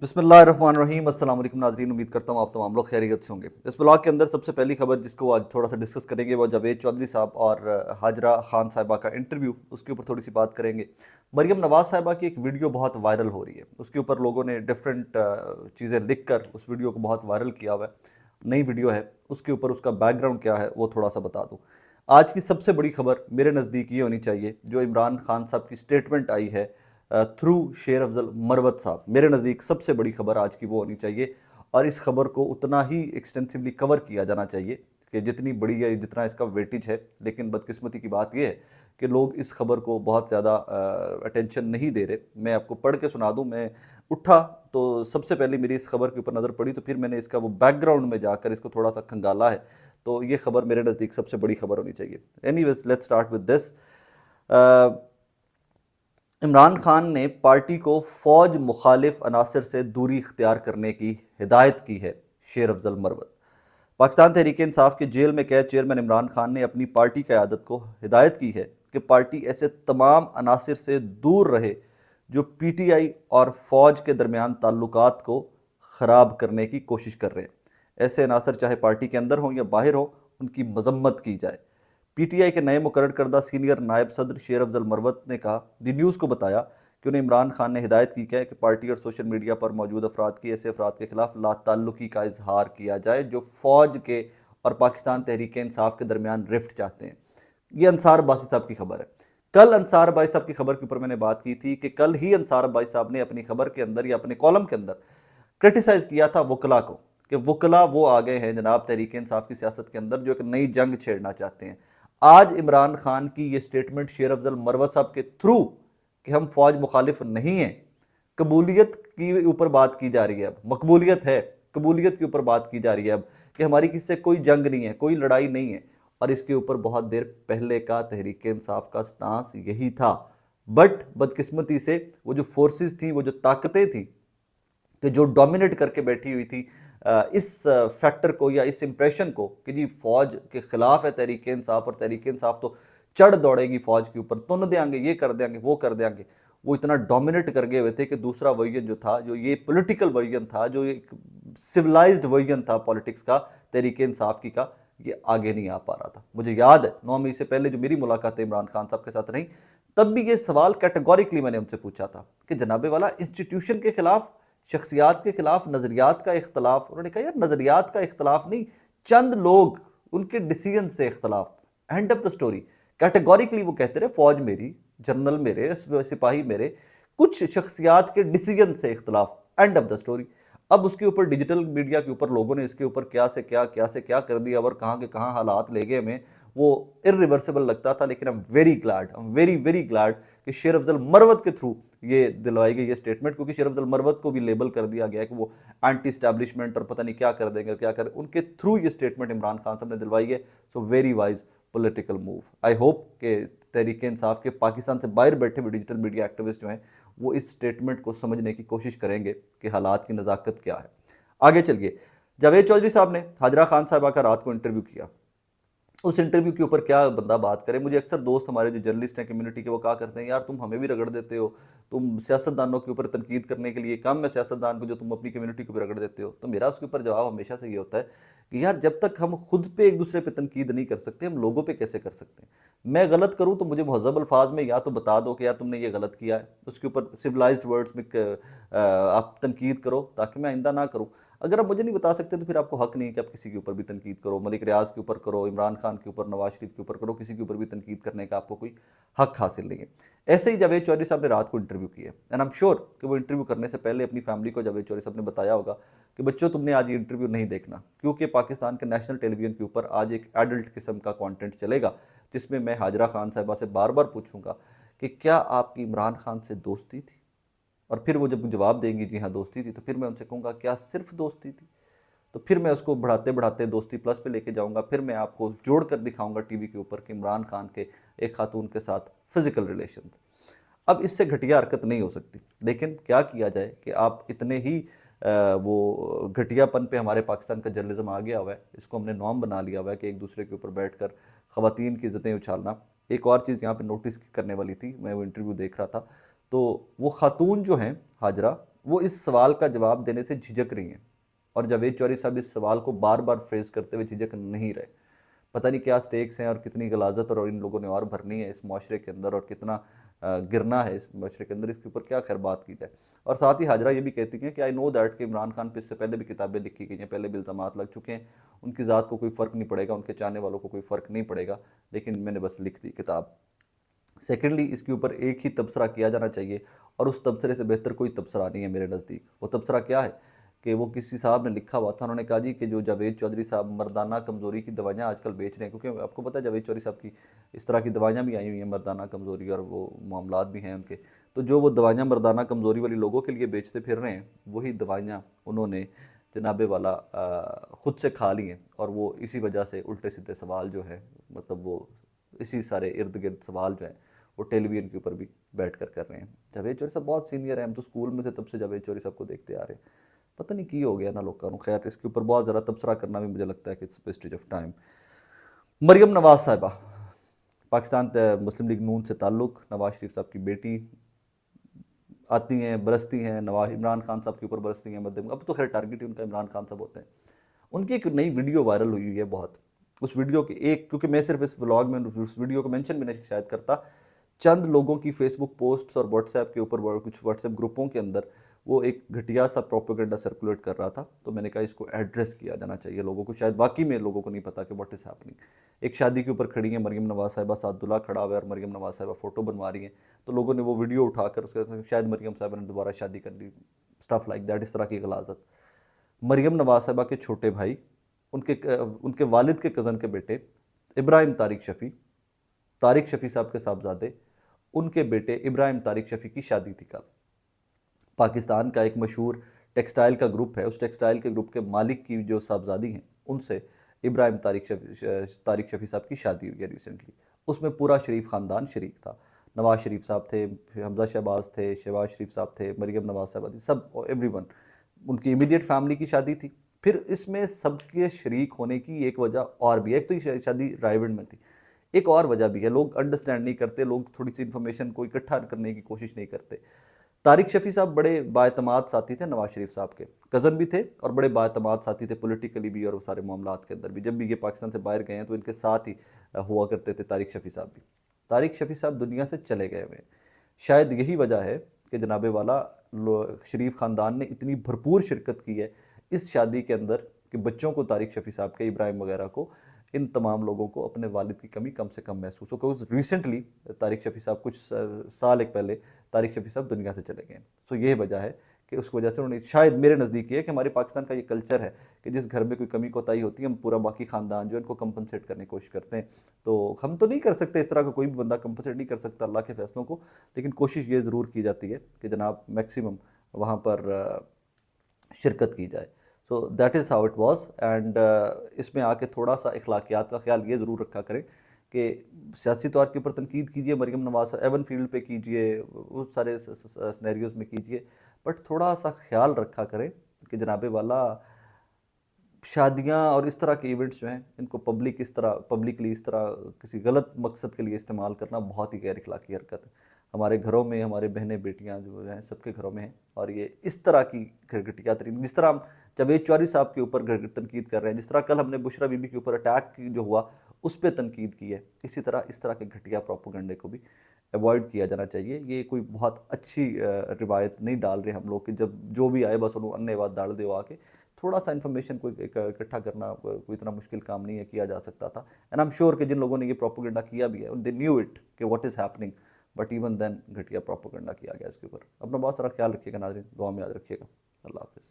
بسم اللہ الرحمن الرحیم۔ السلام علیکم ناظرین، امید کرتا ہوں آپ تمام لوگ خیریت سے ہوں گے۔ اس بلاگ کے اندر سب سے پہلی خبر جس کو آج تھوڑا سا ڈسکس کریں گے وہ جاوید چودھری صاحب اور ہاجرہ خان صاحبہ کا انٹرویو، اس کے اوپر تھوڑی سی بات کریں گے۔ مریم نواز صاحبہ کی ایک ویڈیو بہت وائرل ہو رہی ہے، اس کے اوپر لوگوں نے ڈفرینٹ چیزیں لکھ کر اس ویڈیو کو بہت وائرل کیا ہوا ہے۔ نئی ویڈیو ہے، اس کے اوپر اس کا بیک گراؤنڈ کیا ہے وہ تھوڑا سا بتا دوں۔ آج کی سب سے بڑی خبر میرے نزدیک یہ ہونی چاہیے جو عمران خان صاحب کی سٹیٹمنٹ آئی ہے تھرو شیر افضل مروت صاحب، میرے نزدیک سب سے بڑی خبر آج کی وہ ہونی چاہیے، اور اس خبر کو اتنا ہی ایکسٹینسولی کور کیا جانا چاہیے کہ جتنی بڑی ہے، جتنا اس کا ویٹیج ہے۔ لیکن بدقسمتی کی بات یہ ہے کہ لوگ اس خبر کو بہت زیادہ اٹینشن نہیں دے رہے۔ میں آپ کو پڑھ کے سنا دوں۔ میں اٹھا تو سب سے پہلے میری اس خبر کے اوپر نظر پڑی، تو پھر میں نے اس کا وہ بیک گراؤنڈ میں جا کر اس کو تھوڑا سا کھنگالا ہے، تو یہ خبر میرے نزدیک سب سے بڑی خبر ہونی چاہیے۔ Anyways let's start with this. Imran Khan نے پارٹی کو فوج مخالف عناصر سے دوری اختیار کرنے کی ہدایت کی ہے، شیر افضل مروت۔ پاکستان تحریک انصاف کے جیل میں قید چیئرمین عمران خان نے اپنی پارٹی قیادت کو ہدایت کی ہے کہ پارٹی ایسے تمام عناصر سے دور رہے جو پی ٹی آئی اور فوج کے درمیان تعلقات کو خراب کرنے کی کوشش کر رہے ہیں۔ ایسے عناصر چاہے پارٹی کے اندر ہوں یا باہر ہوں، ان کی مذمت کی جائے۔ پی ٹی آئی کے نئے مقرر کردہ سینئر نائب صدر شیر افضل مروت نے کہا، دی نیوز کو بتایا کہ انہیں عمران خان نے ہدایت کی ہے کہ پارٹی اور سوشل میڈیا پر موجود افراد کی ایسے افراد کے خلاف لا تعلقی کا اظہار کیا جائے جو فوج کے اور پاکستان تحریک انصاف کے درمیان رفٹ چاہتے ہیں۔ یہ انصار عباسی صاحب کی خبر ہے۔ کل انصار عباسی صاحب کی خبر کے اوپر میں نے بات کی تھی کہ کل ہی انصار عباسی صاحب نے اپنی خبر کے اندر یا اپنے کالم کے اندر کرٹیسائز کیا تھا وکلا کو، کہ وکلا وہ آگئے ہیں جناب تحریک انصاف کی سیاست کے اندر جو ایک نئی جنگ چھیڑنا چاہتے ہیں۔ آج عمران خان کی یہ سٹیٹمنٹ شیر افضل مروت صاحب کے تھرو کہ ہم فوج مخالف نہیں ہیں، قبولیت کی اوپر بات کی جا رہی ہے، اب مقبولیت ہے، قبولیت کے اوپر بات کی جا رہی ہے اب کہ ہماری کسی سے کوئی جنگ نہیں ہے، کوئی لڑائی نہیں ہے، اور اس کے اوپر بہت دیر پہلے کا تحریک انصاف کا سٹانس یہی تھا۔ بٹ بدقسمتی سے وہ جو فورسز تھیں، وہ جو طاقتیں تھیں کہ جو ڈومینیٹ کر کے بیٹھی ہوئی تھی اس فیکٹر کو یا اس امپریشن کو کہ جی فوج کے خلاف ہے تحریک انصاف، اور تحریک انصاف تو چڑھ دوڑے گی فوج کے اوپر، تن دیں گے، یہ کر دیں گے، وہ کر دیں گے، وہ اتنا ڈومینیٹ کر گئے ہوئے تھے کہ دوسرا ورژن جو تھا، جو یہ پولیٹیکل ورژن تھا، جو ایک سویلائزڈ ورژن تھا پولیٹکس کا، تحریک انصاف کی کا، یہ آگے نہیں آ پا رہا تھا۔ مجھے یاد ہے 9 مئی سے پہلے جو میری ملاقات عمران خان صاحب کے ساتھ رہی، تب بھی یہ سوال کیٹیگوریکلی میں نے ان سے پوچھا تھا کہ جناب والا انسٹیٹیوشن کے خلاف، شخصیات کے خلاف، نظریات کا اختلاف، انہوں نے کہا یار نظریات کا اختلاف نہیں، چند لوگ ان کے ڈیسیژن سے اختلاف، and of the story. Categorically وہ کہتے رہے فوج میری، جنرل میرے، سپاہی میرے، کچھ شخصیات کے ڈیسیژن سے اختلاف، اینڈ آف دا سٹوری۔ اب اس کے اوپر ڈیجیٹل میڈیا کے اوپر لوگوں نے اس کے اوپر کیا سے کیا کر دیا اور کہاں کے کہاں حالات لے گئے ہمیں، وہ irreversible لگتا تھا۔ لیکن I'm very glad کہ شیر افضل مروت کے تھرو یہ دلوائی گئی یہ سٹیٹمنٹ، کیونکہ شیر افضل مروت کو بھی لیبل کر دیا گیا کہ وہ اینٹی اسٹیبلشمنٹ اور پتہ نہیں کیا کر دیں گے، کیا کر، ان کے تھرو یہ سٹیٹمنٹ عمران خان صاحب نے دلوائی ہے۔ So very wise political move. I hope کہ تحریک انصاف کے پاکستان سے باہر بیٹھے ہوئے ڈیجیٹل میڈیا ایکٹیوسٹ جو ہیں وہ اس سٹیٹمنٹ کو سمجھنے کی کوشش کریں گے کہ حالات کی نزاکت کیا ہے۔ آگے چلیے، جاوید چودھری صاحب نے ہاجرہ خان صاحبہ کا رات کو انٹرویو کیا۔ اس انٹرویو کے اوپر کیا بندہ بات کرے، مجھے اکثر دوست ہمارے جو جرنلسٹ ہیں کمیونٹی کے وہ کہا کرتے ہیں یار تم ہمیں بھی رگڑ دیتے ہو، تم سیاستدانوں کے اوپر تنقید کرنے کے لیے کم ہے سیاستدان کو جو تم اپنی کمیونٹی کے اوپر رگڑ دیتے ہو۔ تو میرا اس کے اوپر جواب ہمیشہ سے یہ ہوتا ہے کہ یار جب تک ہم خود پہ ایک دوسرے پہ تنقید نہیں کر سکتے، ہم لوگوں پہ کیسے کر سکتے ہیں؟ میں غلط کروں تو مجھے مہذب الفاظ میں یا تو بتا دو کہ یار تم نے یہ غلط کیا ہے، اس کے اوپر سویلائزڈ ورڈز میں آپ تنقید کرو تاکہ میں آئندہ نہ کروں۔ اگر آپ مجھے نہیں بتا سکتے تو پھر آپ کو حق نہیں ہے کہ آپ کسی کے اوپر بھی تنقید کرو، ملک ریاض کے اوپر کرو، عمران خان کے اوپر، نواز شریف کے اوپر کرو، کسی کے اوپر بھی تنقید کرنے کا آپ کو کوئی حق حاصل نہیں ہے۔ ایسے ہی جاوید چودھری صاحب نے رات کو انٹرویو کیا، اینڈ آئی ایم شیور کہ وہ انٹرویو کرنے سے پہلے اپنی فیملی کو جاوید چودھری صاحب نے بتایا ہوگا کہ بچوں تم نے آج یہ انٹرویو نہیں دیکھنا، کیونکہ پاکستان کے نیشنل ٹیلی ویژن کے اوپر آج ایک ایڈلٹ قسم کا کانٹینٹ چلے گا جس میں میں ہاجرہ خان صاحبہ سے بار بار پوچھوں گا کہ کیا آپ کی عمران خان سے دوستی تھی؟ اور پھر وہ جب جواب دیں گی جی ہاں دوستی تھی، تو پھر میں ان سے کہوں گا کیا صرف دوستی تھی؟ تو پھر میں اس کو بڑھاتے بڑھاتے دوستی پلس پہ لے کے جاؤں گا، پھر میں آپ کو جوڑ کر دکھاؤں گا ٹی وی کے اوپر کہ عمران خان کے ایک خاتون کے ساتھ فزیکل ریلیشن۔ اب اس سے گھٹیا حرکت نہیں ہو سکتی، لیکن کیا کیا جائے کہ آپ اتنے ہی وہ گھٹیا پن پہ ہمارے پاکستان کا جرنلزم آ گیا ہوا ہے، اس کو ہم نے نام بنا لیا ہوا ہے کہ ایک دوسرے کے اوپر بیٹھ کر خواتین کی عزتیں اچھالنا۔ ایک اور چیز یہاں پہ نوٹس کرنے والی تھی، میں وہ انٹرویو دیکھ رہا تھا، تو وہ خاتون جو ہیں ہاجرہ، وہ اس سوال کا جواب دینے سے جھجک رہی ہیں، اور جاوید چوہدری صاحب اس سوال کو بار بار فریز کرتے ہوئے جھجک نہیں رہے۔ پتہ نہیں کیا سٹیکس ہیں اور کتنی غلاظت اور ان لوگوں نے اور بھرنی ہے اس معاشرے کے اندر، اور کتنا گرنا ہے اس معاشرے کے اندر، اس کے اوپر کیا خیر بات کی جائے۔ اور ساتھ ہی حاجرہ یہ بھی کہتی ہیں کہ آئی نو دیٹ کہ عمران خان پہ اس سے پہلے بھی کتابیں لکھی گئی ہیں، پہلے بھی الزامات لگ چکے ہیں، ان کی ذات کو کوئی فرق نہیں پڑے گا، ان کے چاہنے والوں کو کوئی فرق نہیں پڑے گا، لیکن میں نے بس لکھ دی کتاب۔ سیکنڈلی اس کے اوپر ایک ہی تبصرہ کیا جانا چاہیے، اور اس تبصرے سے بہتر کوئی تبصرہ نہیں ہے میرے نزدیک۔ وہ تبصرہ کیا ہے کہ وہ کسی صاحب نے لکھا ہوا تھا، انہوں نے کہا جی کہ جو جاوید چوہدری صاحب مردانہ کمزوری کی دوائیاں آج کل بیچ رہے ہیں، کیونکہ آپ کو پتہ ہے جاوید چوہدری صاحب کی اس طرح کی دوائیاں بھی آئی ہوئی ہیں مردانہ کمزوری، اور وہ معاملات بھی ہیں ان کے، تو جو وہ دوائیاں مردانہ کمزوری والی لوگوں کے لیے بیچتے پھر رہے ہیں، وہی دوائیاں انہوں نے جناب والا خود سے کھا لی ہیں، اور وہ اسی وجہ سے الٹے سیدھے سوال جو ہے، مطلب وہ اسی سارے ارد گرد سوال جو ہیں وہ ٹیلی ویژن کے اوپر بھی بیٹھ کر رہے ہیں۔ جاوید چوہدری صاحب بہت سینئر ہیں، ہم تو اسکول میں تھے تب سے جاوید چوہدری صاحب کو دیکھتے آ رہے ہیں، پتہ نہیں کی ہو گیا نا لوگوں کو۔ خیر اس کے اوپر بہت زیادہ تبصرہ کرنا بھی مجھے لگتا ہے کہ it's wastage of time. Maryam Nawaz صاحبہ، پاکستان مسلم لیگ نون سے تعلق، نواز شریف صاحب کی بیٹی، آتی ہیں برستی ہیں عمران خان صاحب کے اوپر برستی ہیں مدم، اب تو خیر ٹارگٹ ہی ان کا عمران خان صاحب ہوتے ہیں۔ ان کی ایک نئی ویڈیو وائرل ہوئی ہے بہت، اس ویڈیو کی کیونکہ میں صرف اس ولاگ میں اس ویڈیو کو مینشن بھی نہیں شاید کرتا، چند لوگوں کی فیس بک پوسٹس اور واٹس ایپ کے اوپر کچھ واٹس ایپ گروپوں کے اندر وہ ایک گھٹیا سا پروپیگنڈا سرکولیٹ کر رہا تھا، تو میں نے کہا اس کو ایڈریس کیا جانا چاہیے لوگوں کو، شاید باقی میں لوگوں کو نہیں پتا کہ واٹ از ہیپننگ۔ ایک شادی کے اوپر کھڑی ہیں مریم نواز صاحبہ، ساتھ دلہا کھڑا ہوا ہے اور مریم نواز صاحبہ فوٹو بنوا رہی ہیں، تو لوگوں نے وہ ویڈیو اٹھا کر شاید مریم صاحبہ نے دوبارہ شادی کر لی، اسٹف لائک دیٹ، اس طرح کی غلاظت۔ مریم نواز صاحبہ کے چھوٹے بھائی، ان کے والد کے کزن کے بیٹے ابراہیم طارق شفیع صاحب کے صاحبزادے، ان کے بیٹے ابراہیم طارق شفیع کی شادی تھی کل۔ پاکستان کا ایک مشہور ٹیکسٹائل کا گروپ ہے، اس ٹیکسٹائل کے گروپ کے مالک کی جو صاحبزادی ہیں، ان سے ابراہیم طارق شفیع صاحب کی شادی ہوئی ہے ریسنٹلی۔ اس میں پورا شریف خاندان شریک تھا، نواز شریف صاحب تھے، حمزہ شہباز تھے، شہباز شریف صاحب تھے، مریم نواز صاحبہ تھی، سب ایوری ون، ان کی امیڈیٹ فیملی کی شادی تھی۔ پھر اس میں سب کے شریک ہونے کی ایک وجہ اور بھی ہے، ایک تو یہ شادی رائیونڈ میں تھی، ایک اور وجہ بھی ہے، لوگ انڈرسٹینڈ نہیں کرتے، لوگ تھوڑی سی انفارمیشن کو اکٹھا کرنے کی کوشش نہیں کرتے۔ طارق شفیع صاحب بڑے باعتماد ساتھی تھے نواز شریف صاحب کے، کزن بھی تھے اور بڑے باعتماد ساتھی تھے پولیٹیکلی بھی اور سارے معاملات کے اندر بھی، جب بھی یہ پاکستان سے باہر گئے ہیں تو ان کے ساتھ ہی ہوا کرتے تھے طارق شفیع صاحب بھی۔ طارق شفیع صاحب دنیا سے چلے گئے ہوئے ہیں، شاید یہی وجہ ہے کہ جناب والا شریف خاندان نے اتنی بھرپور شرکت کی ہے اس شادی کے اندر کہ بچوں کو طارق شفیع صاحب کے، ابراہیم وغیرہ کو، ان تمام لوگوں کو اپنے والد کی کمی کم سے کم محسوس ہو، کیونکہ ریسنٹلی طارق شفیع صاحب کچھ سال ایک پہلے طارق شفیع صاحب دنیا سے چلے گئے ہیں۔ سو یہ وجہ ہے کہ اس وجہ سے انہوں نے، شاید میرے نزدیک یہ ہے کہ ہمارے پاکستان کا یہ کلچر ہے کہ جس گھر میں کوئی کمی کوتاہی ہوتی ہے ہم پورا باقی خاندان جو ہے ان کو کمپنسیٹ کرنے کی کوشش کرتے ہیں، تو ہم تو نہیں کر سکتے اس طرح کا، کوئی بھی بندہ کمپنسیٹ نہیں کر سکتا اللہ کے فیصلوں کو، لیکن کوشش یہ ضرور کی جاتی ہے کہ جناب میکسیمم وہاں پر شرکت کی جائے۔ So that is how it was, and اس میں آ کے تھوڑا سا اخلاقیات کا خیال یہ ضرور رکھا کریں کہ سیاسی طور کے اوپر تنقید کیجئے مریم نواز، ایون فیلڈ پہ کیجئے، وہ سارے سینیریوز میں کیجئے، بٹ تھوڑا سا خیال رکھا کریں کہ جناب والا شادیاں اور اس طرح کے ایونٹس جو ہیں ان کو پبلکلی اس طرح کسی غلط مقصد کے لیے استعمال کرنا بہت ہی غیر اخلاقی حرکت ہے۔ ہمارے گھروں میں ہمارے بہنیں بیٹیاں جو ہیں سب کے گھروں میں ہیں، اور یہ اس طرح کی گھٹیا ترین، جس طرح ہم جاوید چوہدری صاحب کے اوپر تنقید کر رہے ہیں، جس طرح کل ہم نے بشرا بی بی کے اوپر اٹیک جو ہوا اس پہ تنقید کی ہے، اسی طرح اس طرح کے گھٹیا پروپیگنڈے کو بھی ایوائڈ کیا جانا چاہیے۔ یہ کوئی بہت اچھی روایت نہیں ڈال رہے ہم لوگ کہ جب جو بھی آئے بس انہوں انے واد ڈال دے آ کے، تھوڑا سا انفارمیشن کو اکٹھا کرنا کوئی اتنا مشکل کام نہیں ہے، کیا جا سکتا تھا، اینڈ آئی ایم شیور کہ جن لوگوں نے یہ پروپیگنڈا کیا بھی ہے دے نیو اٹ کہ what is happening, but even then گھٹیا پروپیگنڈا کیا گیا اس کے اوپر۔ اپنا بہت سارا خیال رکھیے گا ناظرین، دعا میں یاد رکھیے گا، اللہ حافظ۔